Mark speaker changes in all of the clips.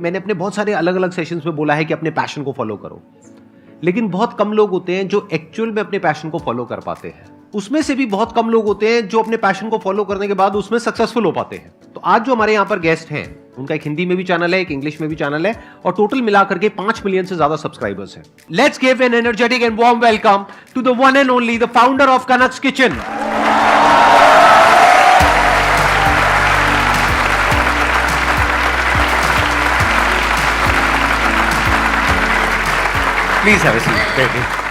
Speaker 1: मैंने अपने बहुत सारे अलग अलग सेशंस में बोला है कि अपने पैशन को फॉलो करो, लेकिन बहुत कम लोग होते हैं जो एक्चुअल में अपने पैशन को फॉलो कर पाते हैं। उसमें से भी बहुत कम लोग होते हैं जो अपने पैशन को फॉलो करने के बाद उसमें सक्सेसफुल हो पाते हैं। तो आज जो हमारे यहाँ पर गेस्ट हैं, उनका एक हिंदी में भी चैनल है, एक इंग्लिश में भी चैनल है, और टोटल मिलाकर के 5 मिलियन से ज्यादा सब्सक्राइबर्स हैं। Let's give an energetic and warm welcome to the one and only the founder of Kanak's Kitchen. Please have a seat.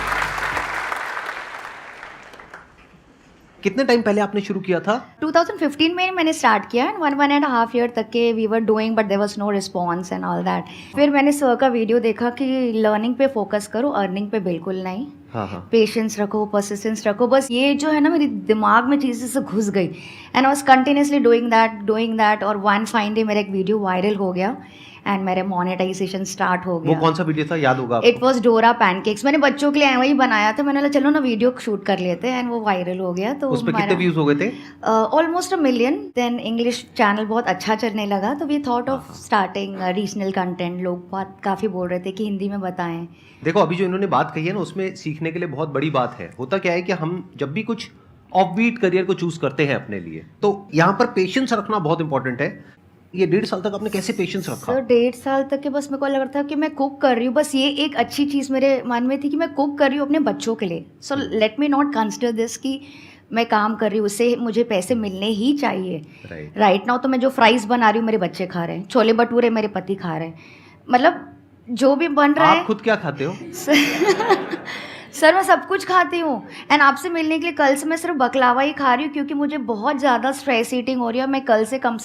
Speaker 1: कितने टाइम पहले आपने शुरू किया था?
Speaker 2: 2015 में मैंने स्टार्ट किया एंड 1.5 ईयर तक के we were doing but there was no response and all that. फिर मैंने सर का वीडियो देखा कि लर्निंग पे फोकस करो, अर्निंग पे बिल्कुल नहीं।
Speaker 1: हाँ।
Speaker 2: पेशेंस रखो, परसिस्टेंस रखो, बस ये जो है ना मेरे दिमाग में चीज़ें से घुस गई and I was continuously doing that और वन फाइन डे मेरा एक वीडियो वायरल हो गया एंड मेरे मोनेटाइजेशन स्टार्ट हो गया।
Speaker 1: वो कौन सा वीडियो था, याद होगा आपको?
Speaker 2: इट वॉज डोरा पैनकेक्स। मैंने बच्चों के लिए वही बनाया था। मैंने बोला चलो ना वीडियो शूट कर लेते हैं एंड वो वायरल हो गया। तो
Speaker 1: उस पे कितने व्यूज हो गए थे?
Speaker 2: Almost 1 million. Then English channel बहुत अच्छा चलने लगा तो we thought of starting regional content. लोग बहुत काफ़ी बोल रहे थे कि हिंदी में बताएं।
Speaker 1: देखो अभी जो इन्होंने बात कही है ना, उसमें सीखने के लिए बहुत बड़ी बात है। होता क्या है कि हम जब भी कुछ ऑफबीट करियर को चूज करते हैं अपने लिए, तो यहाँ पर पेशेंस रखना बहुत इंपॉर्टेंट है। ये 1.5 साल तक आपने कैसे पेशेंस रखा?
Speaker 2: सर 1.5 साल तक के बस मेरे को लग रहा था कि मैं कुक कर रही हूँ। बस ये एक अच्छी चीज़ मेरे मन में थी कि मैं कुक कर रही हूँ अपने बच्चों के लिए। So let me not consider this कि मैं काम कर रही हूँ, उससे मुझे पैसे मिलने ही चाहिए। राइट नाउ तो मैं जो फ्राइज़ बना रही हूँ मेरे बच्चे खा रहे हैं, छोले भटूरे मेरे पति खा रहे हैं, मतलब जो भी बन रहा है।
Speaker 1: आप खुद क्या खाते हो?
Speaker 2: सर मैं सब कुछ खाती हूँ एंड आपसे मिलने के लिए कल से मैं सिर्फ बकलावा ही खा रही हूँ क्योंकि मुझे बहुत ज़्यादा स्ट्रेस ईटिंग हो रही है। मैं कल से कम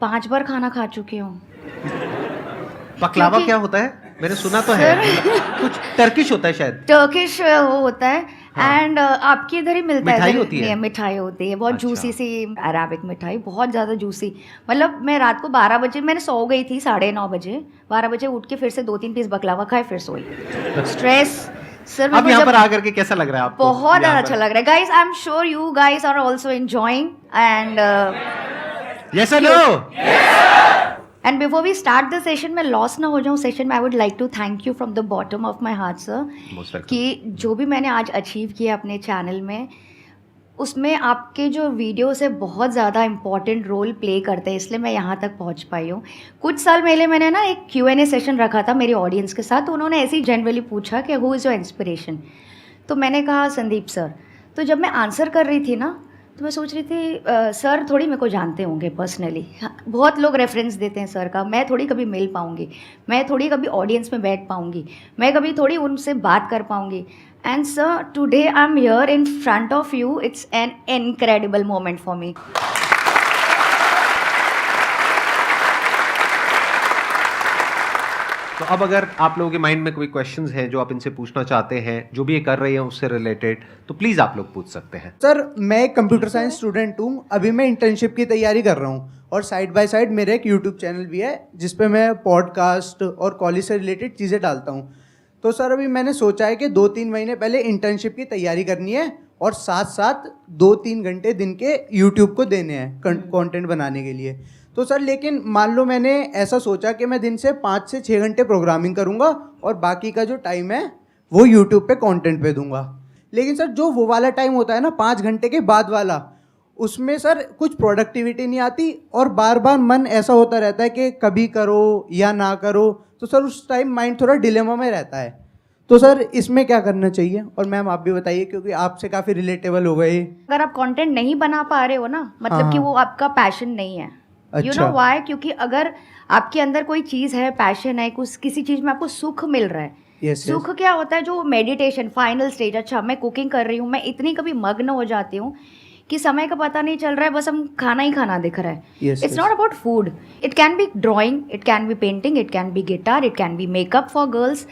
Speaker 2: 5 बार खाना खा चुकी हूँ।
Speaker 1: बकलावा क्या होता है? मैंने सुना तो है कुछ टर्किश होता है शायद।
Speaker 2: टर्किश होता है एंड आपके इधर ही मिलता है।
Speaker 1: मिठाई होती है?
Speaker 2: मिठाई होती है बहुत
Speaker 1: अच्छा।
Speaker 2: जूसी सी अराबिक मिठाई, बहुत ज़्यादा जूसी। मतलब मैं रात को 12 बजे मैंने सो गई थी, 9:30 बजे। 12 बजे उठ के फिर से 2-3 पीस बकलावा खाए, फिर सोई। स्ट्रेस सर
Speaker 1: अब यहाँ पर आकर के कैसा लग रहा है आपको?
Speaker 2: बहुत अच्छा लग रहा है guys. I am sure you guys are also enjoying and
Speaker 1: Yes or no?
Speaker 2: And before we start the session, मैं लॉस ना हो जाऊँ सेशन में, I would like to thank you from the bottom of my heart sir कि जो भी मैंने आज अचीव किया अपने चैनल में, उसमें आपके जो वीडियोस है बहुत ज़्यादा इंपॉर्टेंट रोल प्ले करते हैं, इसलिए मैं यहाँ तक पहुँच पाई हूँ। कुछ साल पहले मैंने ना एक Q&A सेशन रखा था मेरी ऑडियंस के साथ, तो उन्होंने ऐसे ही जनरली पूछा कि हु इज़ योर इंस्पिरेशन। तो मैंने कहा संदीप सर। तो जब मैं आंसर कर रही थी ना तो मैं सोच रही थी सर थोड़ी मेरे को जानते होंगे पर्सनली, बहुत लोग रेफरेंस देते हैं सर का, मैं थोड़ी कभी मिल पाऊँगी, मैं थोड़ी कभी ऑडियंस में बैठ पाऊँगी, मैं कभी थोड़ी उनसे बात कर पाऊँगी। And sir today I am here in front of you, it's an incredible moment for me.
Speaker 1: तो अब अगर आप लोगों के माइंड में कोई क्वेश्चंस हैं जो आप इनसे पूछना चाहते हैं, जो भी ये कर रहे हैं उससे रिलेटेड, तो प्लीज आप लोग पूछ सकते हैं।
Speaker 3: सर मैं एक कंप्यूटर साइंस स्टूडेंट हूँ, अभी मैं इंटर्नशिप की तैयारी कर रहा हूँ और साइड बाय साइड मेरा एक यूट्यूब चैनल भी है जिस पे मैं पॉडकास्ट और कॉलेज से रिलेटेड चीज़ें डालता हूँ। तो सर अभी मैंने सोचा है कि 2-3 महीने पहले इंटर्नशिप की तैयारी करनी है और साथ साथ 2-3 घंटे दिन के यूट्यूब को देने हैं कंटेंट बनाने के लिए। तो सर लेकिन मान लो मैंने ऐसा सोचा कि मैं दिन से 5 से 6 घंटे प्रोग्रामिंग करूंगा और बाकी का जो टाइम है वो यूट्यूब पे कंटेंट पे दूंगा। लेकिन सर जो वो वाला टाइम होता है ना 5 घंटे के बाद वाला, उसमें सर कुछ प्रोडक्टिविटी नहीं आती और बार बार मन ऐसा होता रहता है कि कभी करो या ना करो। तो सर उस टाइम माइंड थोड़ा डिलेमा में रहता है। तो सर इसमें क्या करना चाहिए? और मैम आप भी बताइए क्योंकि आपसे काफ़ी रिलेटेबल हो गए।
Speaker 2: अगर आप कंटेंट नहीं बना पा रहे हो ना, मतलब कि वो आपका पैशन नहीं है। You know why? क्योंकि अगर आपके अंदर कोई चीज़ है, पैशन है, कुछ किसी चीज़ में आपको सुख मिल रहा है। सुख क्या होता है? जो मेडिटेशन फाइनल स्टेज। अच्छा मैं कुकिंग कर रही हूँ, मैं इतनी कभी मग्न हो जाती हूँ कि समय का पता नहीं चल रहा है, बस हम खाना ही खाना दिख रहा है। It's not about food, it can be drawing, it can be painting, it can be guitar, it can be makeup for girls.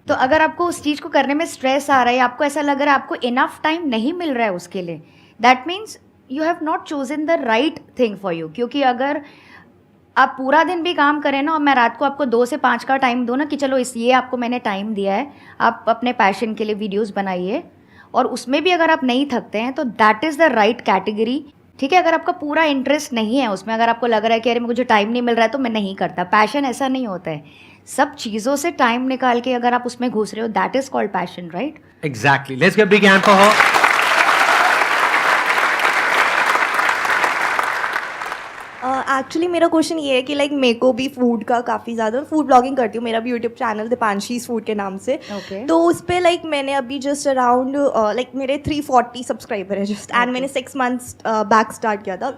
Speaker 2: तो अगर आपको उस चीज़ को करने में स्ट्रेस आ रहा है, आपको ऐसा लग रहा है आपको इनफ टाइम नहीं मिल रहा है उसके लिए, that means you have not chosen the right thing for you. क्योंकि अगर आप पूरा दिन भी काम करें ना और मैं रात को आपको 2 से 5 का टाइम दूँ ना कि चलो ये आपको मैंने टाइम दिया है, आप अपने पैशन के लिए वीडियोस बनाइए, और उसमें भी अगर आप नहीं थकते हैं तो that is the right category ठीक है, अगर आपका पूरा इंटरेस्ट नहीं है उसमें, अगर आपको लग रहा है कि अरे मुझे टाइम नहीं मिल रहा है तो मैं नहीं करता, पैशन ऐसा नहीं होता है। सब चीज़ों से टाइम निकाल के अगर आप उसमें घुस रहे हो, that is called passion, right?
Speaker 1: Exactly, let's give big hand for her.
Speaker 4: Actually मेरा क्वेश्चन ये है कि लाइक मेरे को भी फूड का काफ़ी ज़्यादा, फूड ब्लॉगिंग करती हूँ, मेरा भी यूट्यूब चैनल दीपांशीज फूड के नाम से।
Speaker 2: Okay.
Speaker 4: तो उस पर लाइक मैंने अभी जस्ट अराउंड लाइक मेरे 340 सब्सक्राइबर है जस्ट, एंड मैंने 6 months बैक स्टार्ट किया था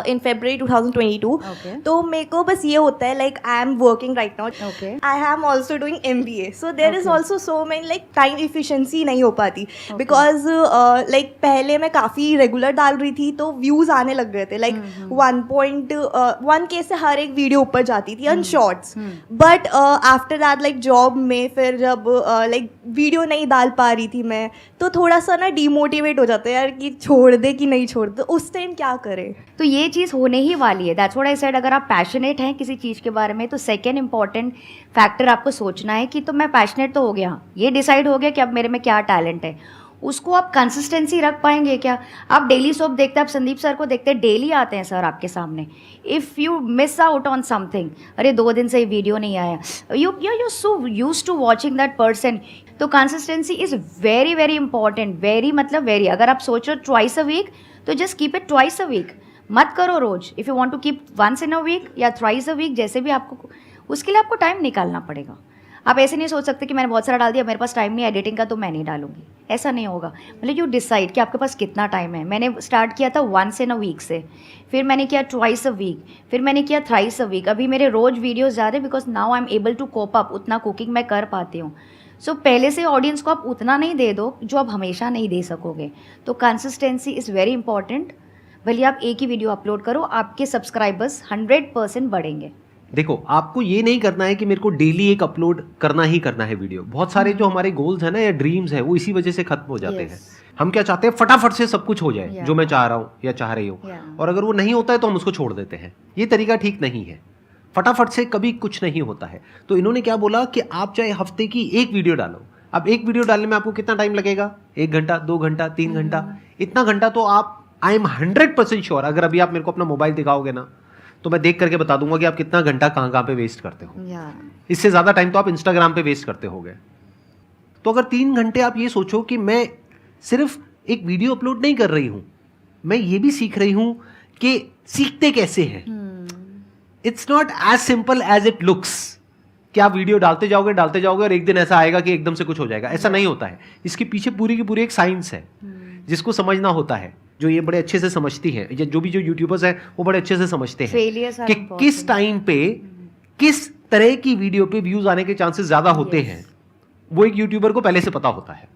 Speaker 4: इन February 2022।
Speaker 2: Okay.
Speaker 4: तो मेरे को बस ये होता है like I am working right now,
Speaker 2: Okay.
Speaker 4: I am also doing MBA, so there is
Speaker 2: Okay.
Speaker 4: Also so many like time efficiency नहीं हो पाती, बिकॉज लाइक पहले मैं काफ़ी रेगुलर डाल रही थी तो व्यूज़ आने लग गए थे, लाइक 1.1K से हर एक वीडियो ऊपर जाती थी on shorts. But after that like job में फिर जब लाइक वीडियो नहीं डाल पा रही थी मैं, तो थोड़ा सा ना डिमोटिवेट हो जाता है यार कि छोड़ दे कि नहीं छोड़ दे, उस टाइम क्या करें?
Speaker 2: तो ये चीज़ होने ही वाली है, दैट्स व्हाट आई सेड। अगर आप पैशनेट हैं किसी चीज़ के बारे में तो सेकेंड इंपॉर्टेंट फैक्टर आपको सोचना है कि तो मैं पैशनेट तो हो गया, ये डिसाइड हो गया कि अब मेरे में क्या टैलेंट है, उसको आप कंसिस्टेंसी रख पाएंगे क्या? आप डेली सोप देखते हैं, आप संदीप सर को देखते हैं, डेली आते हैं सर आपके सामने। If you miss out on something, अरे 2 दिन से वीडियो नहीं आया, you so used to watching that person. तो consistency is very very important, very मतलब वेरी। अगर आप सोचो ट्वाइस अ वीक तो just keep it twice a week, मत करो रोज। If you want to keep once in a week या थ्राइस अ वीक, जैसे भी आपको, उसके लिए आपको टाइम निकालना पड़ेगा। आप ऐसे नहीं सोच सकते कि मैंने बहुत सारा डाल दिया, मेरे पास टाइम नहीं है एडिटिंग का तो मैं नहीं डालूंगी, ऐसा नहीं होगा। मतलब यू डिसाइड कि आपके पास कितना टाइम है। मैंने स्टार्ट किया था वंस इन अ वीक से, फिर मैंने किया ट्वाइस अ वीक, फिर मैंने किया थ्राइस अ वीक। अभी मेरे रोज वीडियोज़ ज़्यादा because now I am able to cope up, उतना कुकिंग मैं कर पाती हूँ। सो पहले से ऑडियंस को आप उतना नहीं दे दो जो आप हमेशा नहीं दे सकोगे। तो कंसिस्टेंसी इज़ वेरी इंपॉर्टेंट। भले आप एक ही वीडियो अपलोड करो, आपके सब्सक्राइबर्स 100% बढ़ेंगे।
Speaker 1: देखो, आपको ये नहीं करना है कि मेरे को डेली एक अपलोड करना ही करना है वीडियो। बहुत सारे जो हमारे गोल्स हैं ना या ड्रीम्स हैं वो इसी वजह से खत्म हो जाते हैं। हम क्या चाहते हैं, फटाफट से सब कुछ हो जाए जो मैं चाह रहा हूँ या चाह रही हूँ, और अगर वो नहीं होता है तो हम उसको छोड़ देते हैं। ये तरीका ठीक नहीं है, फटाफट से कभी कुछ नहीं होता है। तो इन्होंने क्या बोला कि आप चाहे हफ्ते की एक वीडियो डालो। अब एक वीडियो डालने में आपको कितना टाइम लगेगा? 1 घंटा, 2 घंटा, 3 घंटा। इतना घंटा तो आप, आई एम 100% श्योर, अगर अभी आप मेरे को अपना मोबाइल दिखाओगे ना तो मैं देख करके बता दूंगा कि आप कितना घंटा कहाँ पे वेस्ट करते हो। इससे ज़्यादा टाइम तो आप इंस्टाग्राम पे वेस्ट करते होगे। तो अगर 3 घंटे आप ये सोचो कि मैं सिर्फ एक वीडियो अपलोड नहीं कर रही हूँ, मैं ये भी सीख रही हूँ कि सीखते कैसे हैं। It's not as simple as it looks कि आप वीडियो डालते जाओगे और एक दिन ऐसा आएगा कि एकदम से कुछ हो जाएगा। ऐसा नहीं होता है। इसके पीछे पूरी की पूरी एक साइंस है जिसको समझना होता है, जो ये बड़े अच्छे से समझती है, जो भी जो यूट्यूबर्स हैं वो बड़े अच्छे से समझते हैं कि किस टाइम पे किस तरह की वीडियो पे व्यूज आने के चांसेस ज्यादा होते हैं। वो एक यूट्यूबर को पहले से पता होता है।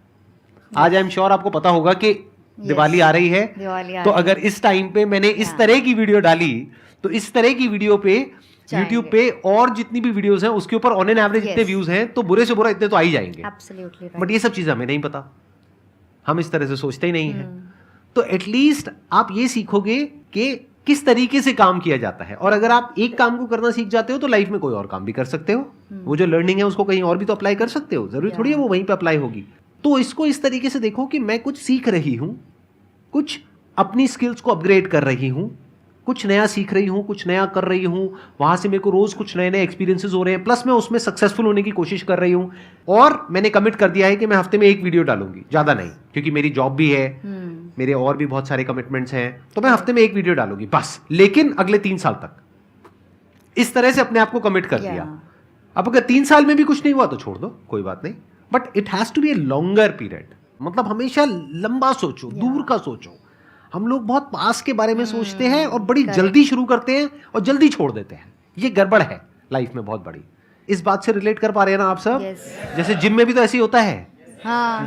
Speaker 1: आज आई एम श्योर आपको पता होगा कि दिवाली आ रही है, तो अगर इस टाइम पे मैंने इस तरह की वीडियो डाली तो इस तरह की वीडियो पे यूट्यूब पे और जितनी भी वीडियोस हैं उसके ऊपर ऑन एन एवरेज इतने व्यूज हैं, तो बुरे से बुरा इतने तो आ ही जाएंगे। बट ये सब चीजें हमें नहीं पता, हम इस तरह से सोचते ही नहीं है। तो एटलीस्ट आप ये सीखोगे कि किस तरीके से काम किया जाता है, और अगर आप एक काम को करना सीख जाते हो तो लाइफ में कोई और काम भी कर सकते हो। वो जो लर्निंग है उसको कहीं और भी तो अप्लाई कर सकते हो, जरूरी थोड़ी है वो वहीं पे अप्लाई होगी। तो इसको इस तरीके से देखो कि मैं कुछ सीख रही हूं, कुछ अपनी स्किल्स को अपग्रेड कर रही हूं, कुछ नया सीख रही हूं, कुछ नया कर रही हूं, वहां से मेरे को रोज कुछ नए नए एक्सपीरियंसेस हो रहे हैं, प्लस मैं उसमें सक्सेसफुल होने की कोशिश कर रही हूं। और मैंने कमिट कर दिया है कि मैं हफ्ते में एक वीडियो डालूंगी, ज्यादा नहीं, क्योंकि मेरी जॉब भी है, मेरे और भी बहुत सारे कमिटमेंट्स हैं, तो मैं हफ्ते में एक वीडियो डालूंगी बस। लेकिन अगले 3 साल तक इस तरह से अपने आप को कमिट कर दिया। अब अगर 3 साल में भी कुछ नहीं हुआ तो छोड़ दो, कोई बात नहीं, but it has to be a longer period. मतलब हमेशा लंबा सोचो, दूर का सोचो। हम लोग बहुत पास के बारे में सोचते हैं और बड़ी जल्दी शुरू करते हैं और जल्दी छोड़ देते हैं। ये गड़बड़ है लाइफ में बहुत बड़ी। इस बात से रिलेट कर पा रहे हैं ना आप सब? जैसे जिम में भी तो ऐसे ही होता है।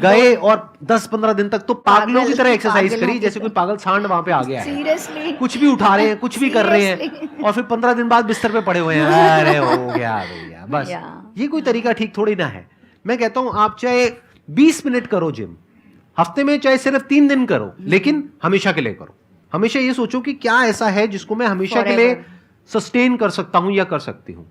Speaker 1: गए और 10-15 दिन तक तो पागलों की तरह एक्सरसाइज करी, जैसे कोई पागल सांड वहां पे आ गया है।
Speaker 2: सीरियसली
Speaker 1: कुछ भी उठा रहे हैं, कुछ भी कर रहे हैं, और फिर 15 दिन बाद बिस्तर पे पड़े हुए हैं। अरे हो गया भैया, बस। ये कोई तरीका ठीक थोड़ी ना है। मैं कहता हूं आप चाहे 20 मिनट करो जिम हफ्ते में, चाहे सिर्फ 3 दिन करो, लेकिन हमेशा के लिए करो। हमेशा ये सोचो कि क्या ऐसा है जिसको मैं हमेशा के लिए सस्टेन कर सकता हूं या कर सकती हूं।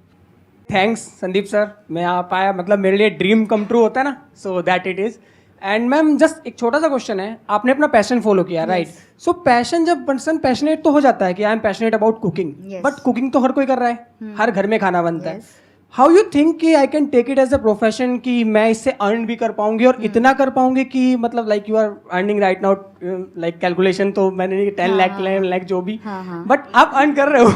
Speaker 5: थैंक्स संदीप सर, मैं आ पाया, मतलब मेरे लिए ड्रीम कम ट्रू होता है ना, so that it is. And ma'am just एक छोटा सा क्वेश्चन है, आपने अपना पैशन फॉलो किया, राइट? सो पैशन, जब पर्सन पैशनेट तो हो जाता है कि I am passionate about cooking,
Speaker 2: Yes.
Speaker 5: But cooking तो हर कोई कर रहा है, हर घर में खाना बनता है.
Speaker 2: Yes.
Speaker 5: हाउ यू थिंक कि I can take it as a profession, कि मैं इससे अर्न भी कर पाऊंगी और इतना कर पाऊंगी कि मतलब like you are earning right now, like calculation तो मैंने 10 लाख 11 लाख जो भी, बट आप अर्न कर रहे हो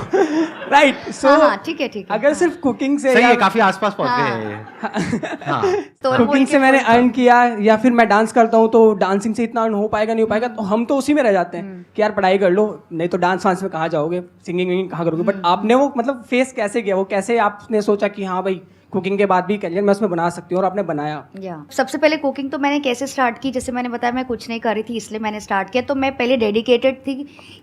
Speaker 5: राइट? सो
Speaker 2: ठीक है
Speaker 5: अगर सिर्फ कुकिंग से
Speaker 1: सही है,
Speaker 5: या
Speaker 1: काफी आसपास पहुंच गए हैं ये। हाँ
Speaker 2: तो
Speaker 5: कुकिंग से मैंने अर्न किया, या फिर मैं डांस करता हूँ तो डांसिंग से इतना अर्न हो पाएगा नहीं हो पाएगा, तो हम तो उसी में रह जाते हैं कि यार पढ़ाई कर लो, नहीं तो डांस वांस में कहाँ जाओगे, सिंगिंग विंगिंग कहाँ करोगे. बट आपने वो मतलब फेस कैसे किया, वो कैसे आपने सोचा कि हाँ भाई कुकिंग के बाद भी करियर मैं उसमें बना सकती हूँ, और आपने बनाया?
Speaker 2: सबसे पहले कुकिंग तो मैंने कैसे स्टार्ट की, जैसे मैंने बताया मैं कुछ नहीं कर रही थी इसलिए मैंने स्टार्ट किया. तो मैं पहले डेडिकेटेड थी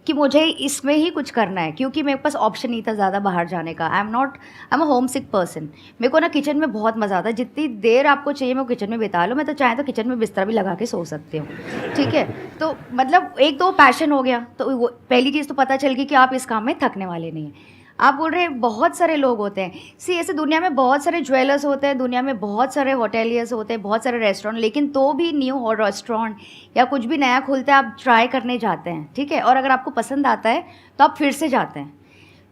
Speaker 2: कि मुझे इसमें ही कुछ करना है, क्योंकि मेरे पास ऑप्शन नहीं था ज़्यादा बाहर जाने का. I am a home sick person. मेरे को ना किचन में बहुत मज़ा आता है, जितनी देर आपको चाहिए मैं किचन में बिता लो. मैं तो चाहे तो किचन में बिस्तर भी लगा के सो सकती हूँ, ठीक है. तो मतलब एक तो पैशन हो गया, तो वो पहली चीज़ तो पता चल गई कि आप इस काम में थकने वाले नहीं हैं. आप बोल रहे हैं बहुत सारे लोग होते हैं, ऐसे दुनिया में बहुत सारे ज्वेलर्स होते हैं, दुनिया में बहुत सारे होटेलियर्स होते हैं, बहुत सारे रेस्टोरेंट, लेकिन तो भी न्यू रेस्टोरेंट या कुछ भी नया खुलता है आप ट्राई करने जाते हैं, ठीक है. और अगर आपको पसंद आता है तो आप फिर से जाते हैं.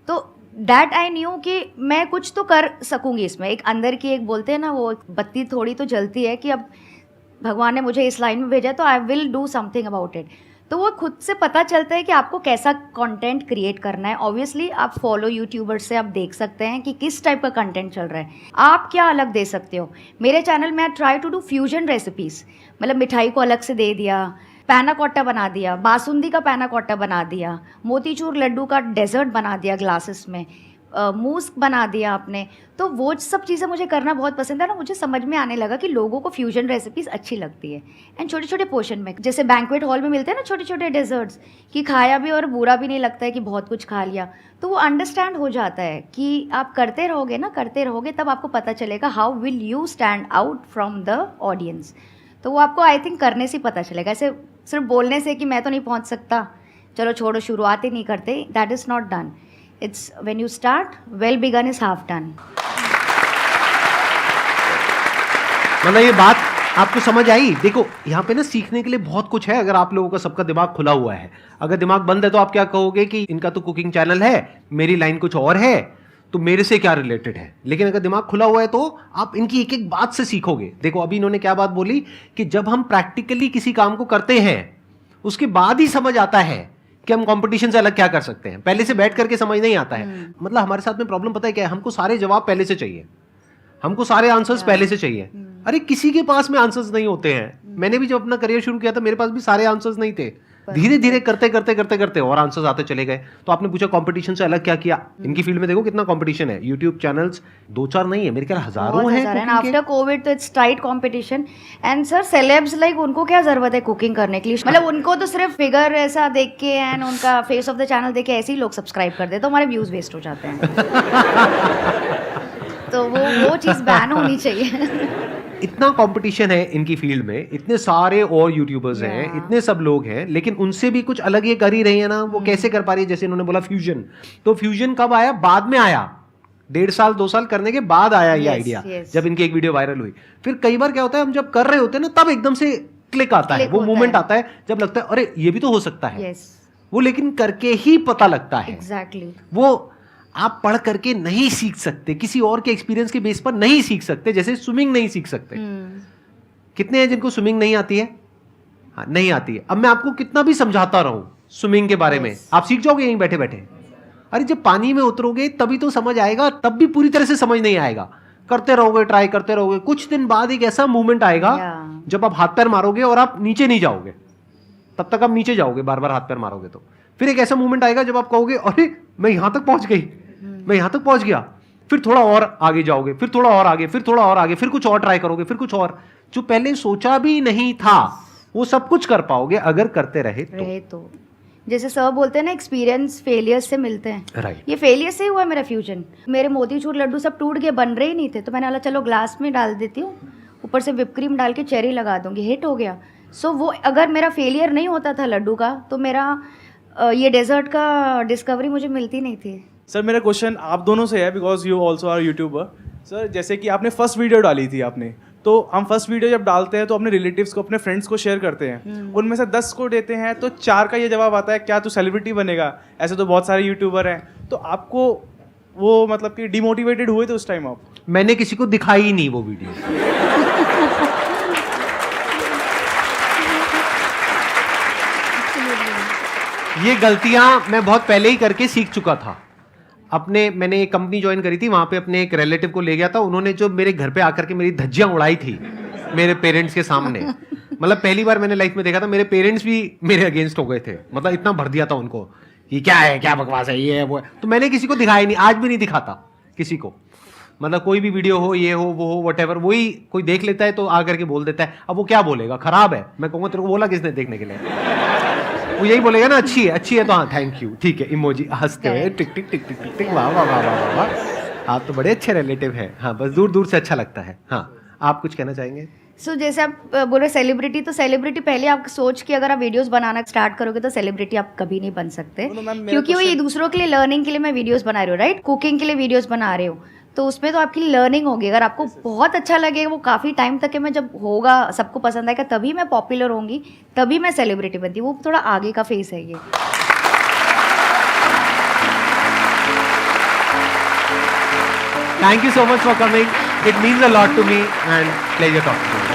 Speaker 2: तो दैट आई न्यू कि मैं कुछ तो कर सकूँगी इसमें. एक अंदर की एक बोलते हैं ना, वो बत्ती थोड़ी तो जलती है कि अब भगवान ने मुझे इस लाइन में भेजा है तो I will do something about it. तो वो खुद से पता चलता है कि आपको कैसा कंटेंट क्रिएट करना है. ऑब्वियसली आप फॉलो यूट्यूबर से आप देख सकते हैं कि किस टाइप का कंटेंट चल रहा है, आप क्या अलग दे सकते हो. मेरे चैनल में I try to do fusion recipes, मतलब मिठाई को अलग से दे दिया, पैना कोट्टा बना दिया, बासुंदी का पैना कोट्टा बना दिया, मोतीचूर लड्डू का डेजर्ट बना दिया ग्लासेस में, मूस बना दिया आपने. तो वो सब चीज़ें मुझे करना बहुत पसंद है ना. मुझे समझ में आने लगा कि लोगों को फ्यूजन रेसिपीज़ अच्छी लगती है, एंड छोटे छोटे पोर्शन में, जैसे बैंक्वेट हॉल में मिलते हैं ना छोटे छोटे डेजर्ट्स, कि खाया भी और बुरा भी नहीं लगता है कि बहुत कुछ खा लिया. तो वो अंडरस्टैंड हो जाता है कि आप करते रहोगे ना, करते रहोगे, तब आपको पता चलेगा how will you stand out from the audience. तो वो आपको आई थिंक करने से ही पता चलेगा. ऐसे सिर्फ बोलने से कि मैं तो नहीं पहुँच सकता, चलो छोड़ो, शुरुआत ही नहीं करते, that is not done. It's when you start, well begun is half done.
Speaker 1: मतलब ये बात आपको समझ आई? देखो यहाँ पे ना सीखने के लिए बहुत कुछ है, अगर आप लोगों का सबका दिमाग खुला हुआ है. अगर दिमाग बंद है तो आप क्या कहोगे कि इनका तो कुकिंग चैनल है, मेरी लाइन कुछ और है, तो मेरे से क्या रिलेटेड है. लेकिन अगर दिमाग खुला हुआ है तो आप इनकी एक एक बात से सीखोगे. देखो अभी इन्होंने क्या बात बोली कि जब हम प्रैक्टिकली किसी काम को करते हैं उसके बाद ही समझ आता है कि हम कंपटीशन से अलग क्या कर सकते हैं. पहले से बैठ करके समझ नहीं आता है. मतलब हमारे साथ में प्रॉब्लम पता है क्या है, हमको सारे जवाब पहले से चाहिए, हमको सारे आंसर्स पहले से चाहिए. अरे किसी के पास में आंसर्स नहीं होते हैं. मैंने भी जब अपना करियर शुरू किया था मेरे पास भी सारे आंसर्स नहीं थे. धीरे धीरे करते करते करते करते और आंसर्स आते चले गए. तो आपने पूछा कंपटीशन से अलग क्या किया. इनकी फील्ड में देखो कितना कंपटीशन है. यूट्यूब चैनल्स 2-4 नहीं है, मेरे ख्याल हजारों हैं.
Speaker 2: आफ्टर कोविड तो it's tight competition. And sir celebs like उनको क्या जरूरत है कुकिंग करने के लिए. मतलब उनको तो सिर्फ फिगर ऐसा देख के एंड उनका फेस ऑफ द चैनल देख के ऐसे ही लोग सब्सक्राइब कर देते, तो हमारे व्यूज वेस्ट हो जाते हैं. तो वो चीज़ बैन होनी चाहिए.
Speaker 1: इतना कंपटीशन है इनकी फील्ड में, इतने सारे और यूट्यूबर्स हैं, इतने सब लोग हैं, लेकिन उनसे भी कुछ अलग ये कर ही रही है ना. वो कैसे कर पा रही है? जैसे इन्होंने बोला फ्यूजन, तो फ्यूजन कब आया? बाद में आया. 1.5 साल 2 साल करने के बाद आया ये आइडिया, जब इनकी एक वीडियो वायरल हुई. फिर कई बार क्या होता है, हम जब कर रहे होते हैं ना तब एकदम से क्लिक आता है, वो मोमेंट आता है जब लगता है अरे ये भी तो हो सकता है. वो लेकिन करके ही पता लगता है.
Speaker 2: एग्जैक्टली.
Speaker 1: वो आप पढ़ करके नहीं सीख सकते, किसी और के एक्सपीरियंस के बेस पर नहीं सीख सकते. जैसे स्विमिंग नहीं सीख सकते. कितने हैं जिनको स्विमिंग नहीं आती है? हाँ, नहीं आती है. अब मैं आपको कितना भी समझाता रहूं स्विमिंग के बारे में, आप सीख जाओगे यहीं बैठे बैठे. अरे जब पानी में उतरोगे तभी तो समझ आएगा, तब भी पूरी तरह से समझ नहीं आएगा. करते रहोगे, ट्राई करते रहोगे, कुछ दिन बाद एक ऐसा मूवमेंट आएगा जब आप हाथ पैर मारोगे और आप नीचे नहीं जाओगे. तब तक आप नीचे जाओगे, बार बार हाथ पैर मारोगे तो. फिर एक ऐसा मूवमेंट आएगा जब आप कहोगे अरे मैं यहां तक पहुंच गई, मैं यहां तक पहुंच गया. फिर थोड़ा और आगे जाओगे, फिर थोड़ा और आगे, फिर थोड़ा और आगे, फिर कुछ और ट्राई करोगे, फिर कुछ और. जो पहले सोचा भी नहीं था वो सब कुछ कर पाओगे अगर करते रहे तो.
Speaker 2: जैसे सर बोलते हैं ना एक्सपीरियंस फेलियर से मिलते हैं.
Speaker 1: राइट.
Speaker 2: ये फेलियर से ही हुआ मेरा फ्यूजन. मेरे मोतीचूर लड्डू सब टूट गए, बन रहे ही नहीं थे, तो मैंने बोला चलो ग्लास में डाल देती हूँ, ऊपर से whipped क्रीम डाल के चेरी लगा दूंगी. हिट हो गया. सो वो अगर मेरा फेलियर नहीं होता था लड्डू का तो मेरा ये डेजर्ट का डिस्कवरी मुझे मिलती नहीं थी.
Speaker 6: सर मेरा क्वेश्चन आप दोनों से है, because you also are YouTuber. Sir जैसे कि आपने फर्स्ट वीडियो डाली थी आपने, तो हम फर्स्ट वीडियो जब डालते हैं तो अपने रिलेटिव्स को, अपने फ्रेंड्स को शेयर करते हैं, उनमें से 10 को देते हैं तो 4 का ये जवाब आता है क्या तू सेलिब्रिटी बनेगा, ऐसे तो बहुत सारे यूट्यूबर हैं। तो आपको वो मतलब कि डिमोटिवेटेड हुए थे उस टाइम आप?
Speaker 1: मैंने किसी को दिखाई ही नहीं वो वीडियो। ये गलतियां मैं बहुत पहले ही करके सीख चुका था। मैंने एक कंपनी ज्वाइन करी थी, वहां पे अपने एक रिलेटिव को ले गया था, उन्होंने जो मेरे घर पे आकर के मेरी धज्जियां उड़ाई थी मेरे पेरेंट्स के सामने। मतलब पहली बार मैंने लाइफ में देखा था, मेरे पेरेंट्स भी मेरे अगेंस्ट हो गए थे, मतलब इतना भर दिया था उनको कि क्या है, क्या बकवास है, ये है वो है। तो मैंने किसी को दिखाया नहीं, आज भी नहीं दिखाता किसी को। मतलब कोई भी वीडियो हो, ये हो वो हो वटेवर, वही कोई देख लेता है तो आकर के बोल देता है। अब वो क्या बोलेगा, खराब है, मैं कहूँगा तेरे को बोला किसने देखने के लिए? वो यही बोलेगा ना अच्छी है तो हाँ थैंक यू, ठीक है, इमोजी हंसते हुए टिक टिक टिक टिक टिक टिक, वाह वाह वाह वाह वाह, आप तो बड़े अच्छे रिलेटिव हैं। हाँ, बस दूर दूर से अच्छा लगता है। हाँ, आप कुछ कहना चाहेंगे?
Speaker 2: जैसे आप बोले सेलिब्रिटी, तो सेलिब्रिटी पहले आप सोच के अगर आप वीडियोस बनाना स्टार्ट करोगे तो सेलिब्रिटी आप कभी नहीं बन सकते, क्योंकि वो ये दूसरों के लिए लर्निंग के लिए मैं वीडियोस बना रही हूँ, राइट? कुकिंग के लिए वीडियोस बना रही हूँ, तो उसमें तो आपकी लर्निंग होगी। अगर आपको बहुत अच्छा लगेगा, वो काफ़ी टाइम तक है, मैं जब होगा सबको पसंद आएगा तभी मैं पॉपुलर होंगी, तभी मैं सेलिब्रिटी बनती हूँ। वो थोड़ा आगे का फेस है ये।
Speaker 1: Thank you so much for coming. It means a lot to me and pleasure talking to you.